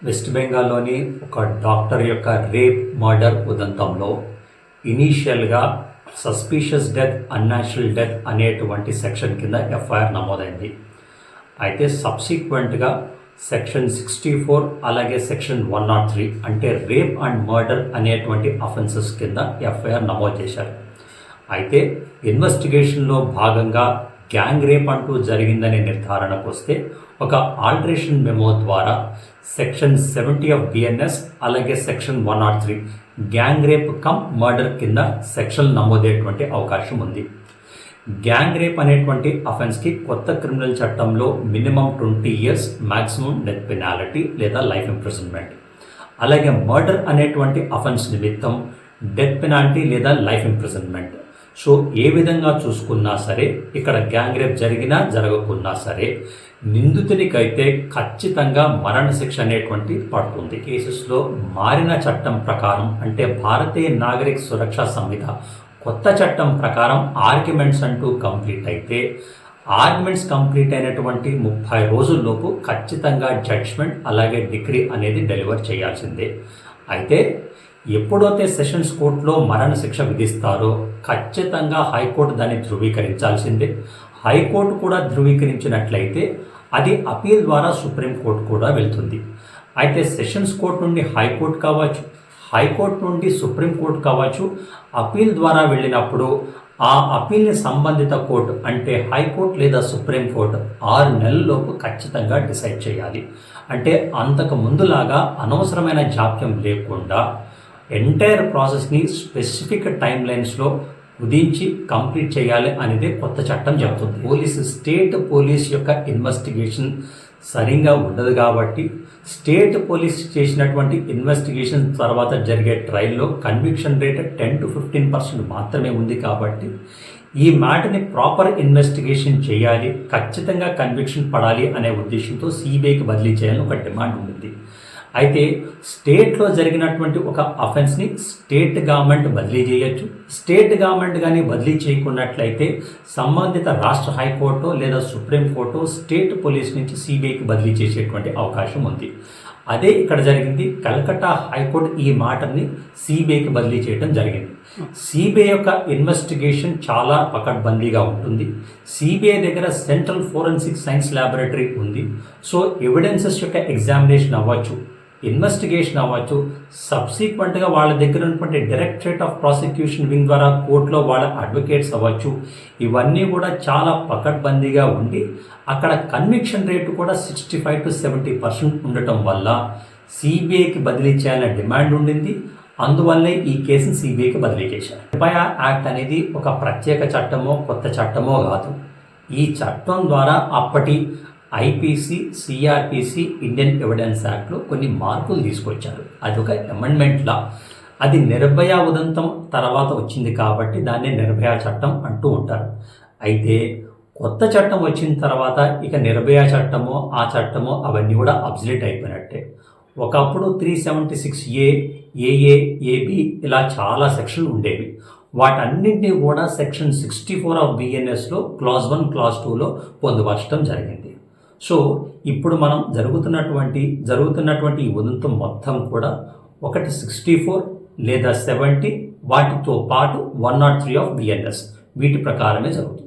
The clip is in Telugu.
వెస్ట్ బెంగాల్లోని ఒక డాక్టర్ యొక్క రేప్ మర్డర్ ఉదంతంలో ఇనీషియల్గా సస్పీషియస్ డెత్ అన్యాచురల్ డెత్ అనేటువంటి సెక్షన్ కింద ఎఫ్ఐఆర్ నమోదైంది. అయితే సబ్సిక్వెంట్గా సెక్షన్ 64 అలాగే సెక్షన్ 103 అంటే రేప్ అండ్ మర్డర్ అనేటువంటి అఫెన్సెస్ కింద ఎఫ్ఐఆర్ నమోదు చేశారు. అయితే ఇన్వెస్టిగేషన్లో భాగంగా గ్యాంగ్ రేప్ అంటూ జరిగిందనే నిర్ధారణకు వస్తే ఒక ఆల్టరేషన్ మెమో ద్వారా సెక్షన్ 70 ఆఫ్ బిఎన్ఎస్ అలాగే section 103 gang rape come murder కింద సెక్షన్ నమోదయ్యేటువంటి అవకాశం ఉంది. గ్యాంగ్ రేప్ అనేటువంటి అఫెన్స్కి కొత్త క్రిమినల్ చట్టంలో minimum 20 years maximum death penalty లేదా లైఫ్ ఇంప్రిజన్మెంట్, అలాగే మర్డర్ అనేటువంటి అఫెన్స్ నిమిత్తం డెత్ పెనాల్టీ లేదా లైఫ్ ఇంప్రిజన్మెంట్. సో ఏ విధంగా చూసుకున్నా సరే ఇక్కడ గ్యాంగ్ రేప్ జరిగినా జరగకున్నా సరే నిందితునికైతే ఖచ్చితంగా మరణశిక్ష అనేటువంటి పడుతుంది. కేసెస్లో మారిన చట్టం ప్రకారం అంటే భారతీయ నాగరిక సురక్షా సంహిత కొత్త చట్టం ప్రకారం ఆర్గ్యుమెంట్స్ అంటూ కంప్లీట్ అయితే ఆర్గ్యుమెంట్స్ కంప్లీట్ అయినటువంటి 30 రోజుల్లోపు ఖచ్చితంగా జడ్జ్మెంట్ అలాగే డిగ్రీ అనేది డెలివర్ చేయాల్సిందే. అయితే ఎప్పుడైతే సెషన్స్ కోర్టులో మరణశిక్ష విధిస్తారో ఖచ్చితంగా హైకోర్టు దాన్ని ధృవీకరించాల్సిందే. హైకోర్టు కూడా ధృవీకరించినట్లయితే అది అపీల్ ద్వారా సుప్రీంకోర్టు కూడా వెళ్తుంది. అయితే సెషన్స్ కోర్టు నుండి హైకోర్టు కావచ్చు, హైకోర్టు నుండి సుప్రీంకోర్టు కావచ్చు, అపీల్ ద్వారా వెళ్ళినప్పుడు ఆ అపీల్ని సంబంధిత కోర్టు అంటే హైకోర్టు లేదా సుప్రీంకోర్టు 6 నెలల్లోపు ఖచ్చితంగా డిసైడ్ చేయాలి. అంటే అంతకు ముందులాగా అనవసరమైన జాప్యం లేకుండా ఎంటైర్ ప్రాసెస్ని స్పెసిఫిక్ టైం లైన్స్లో కుదించి కంప్లీట్ చేయాలి అనేది కొత్త చట్టం చెబుతుంది. స్టేట్ పోలీస్ యొక్క ఇన్వెస్టిగేషన్ సరిగా ఉండదు కాబట్టి స్టేట్ పోలీస్ చేసినటువంటి ఇన్వెస్టిగేషన్ తర్వాత జరిగే ట్రయల్లో కన్విక్షన్ రేట్ 10 to 15% మాత్రమే ఉంది. కాబట్టి ఈ మ్యాటర్ని ప్రాపర్ ఇన్వెస్టిగేషన్ చేయాలి, ఖచ్చితంగా కన్విక్షన్ పడాలి అనే ఉద్దేశంతో సిబిఐకి బదిలీ చేయాలని ఒక డిమాండ్ ఉంది. అయితే స్టేట్లో జరిగినటువంటి ఒక అఫెన్స్ని స్టేట్ గవర్నమెంట్ బదిలీ చేయొచ్చు. స్టేట్ గవర్నమెంట్ కానీ బదిలీ చేయకున్నట్లయితే సంబంధిత రాష్ట్ర హైకోర్టు లేదా సుప్రీంకోర్టు స్టేట్ పోలీస్ నుంచి సిబిఐకి బదిలీ చేసేటువంటి అవకాశం ఉంది. అదే ఇక్కడ జరిగింది. కలకత్తా హైకోర్టు ఈ మాటని సిబిఐకి బదిలీ చేయడం జరిగింది. సిబిఐ యొక్క ఇన్వెస్టిగేషన్ చాలా పకడ్బందీగా ఉంటుంది. సిబిఐ దగ్గర సెంట్రల్ ఫోరెన్సిక్ సైన్స్ ల్యాబొరేటరీ ఉంది. సో ఎవిడెన్సెస్ యొక్క ఎగ్జామినేషన్ అవ్వచ్చు, ఇన్వెస్టిగేషన్ అవ్వచ్చు, సబ్సిక్వెంట్గా వాళ్ళ దగ్గర ఉన్నటువంటి డైరెక్టరేట్ ఆఫ్ ప్రాసిక్యూషన్ వింగ్ ద్వారా కోర్టులో వాళ్ళ అడ్వకేట్స్ అవ్వచ్చు. ఇవన్నీ కూడా చాలా పకడ్బందీగా ఉండి అక్కడ కన్విక్షన్ రేటు కూడా 65 to 70% ఉండటం వల్ల సిబిఐకి బదిలీ చేయాలనే డిమాండ్ ఉండింది. అందువల్లే ఈ కేసును సిబిఐకి బదిలీ చేశారు. నిర్భయ యాక్ట్ అనేది ఒక ప్రత్యేక చట్టమో కొత్త చట్టమో కాదు. ఈ చట్టం ద్వారా అప్పటి ఐపీసీ, సిఆర్పిసి, ఇండియన్ ఎవిడెన్స్ యాక్ట్లో కొన్ని మార్పులు తీసుకొచ్చారు. అది ఒక అమెండ్మెంట్లా. అది నిర్భయ ఉదంతం తర్వాత వచ్చింది కాబట్టి దాన్ని నిర్భయ చట్టం అంటూ ఉంటారు. అయితే కొత్త చట్టం వచ్చిన తర్వాత ఇక నిర్భయ చట్టమో ఆ చట్టమో అవన్నీ కూడా అబ్సల్యూట్ అయిపోయినట్టే. ఒకప్పుడు 376A, AA, AB ఇలా చాలా సెక్షన్లు ఉండేవి. వాటన్నింటినీ కూడా సెక్షన్ 64 ఆఫ్ బిఎన్ఎస్లో క్లాజ్ 1, క్లాజ్ 2లో పొందుపరచడం జరిగింది. సో ఇప్పుడు మనం జరుగుతున్నటువంటి ఈ ఉదంతం మొత్తం కూడా ఒకటి 64 లేదా 70 వాటితో పాటు 103 ఆఫ్ బిఎన్ఎస్ వీటి ప్రకారమే జరుగుతుంది.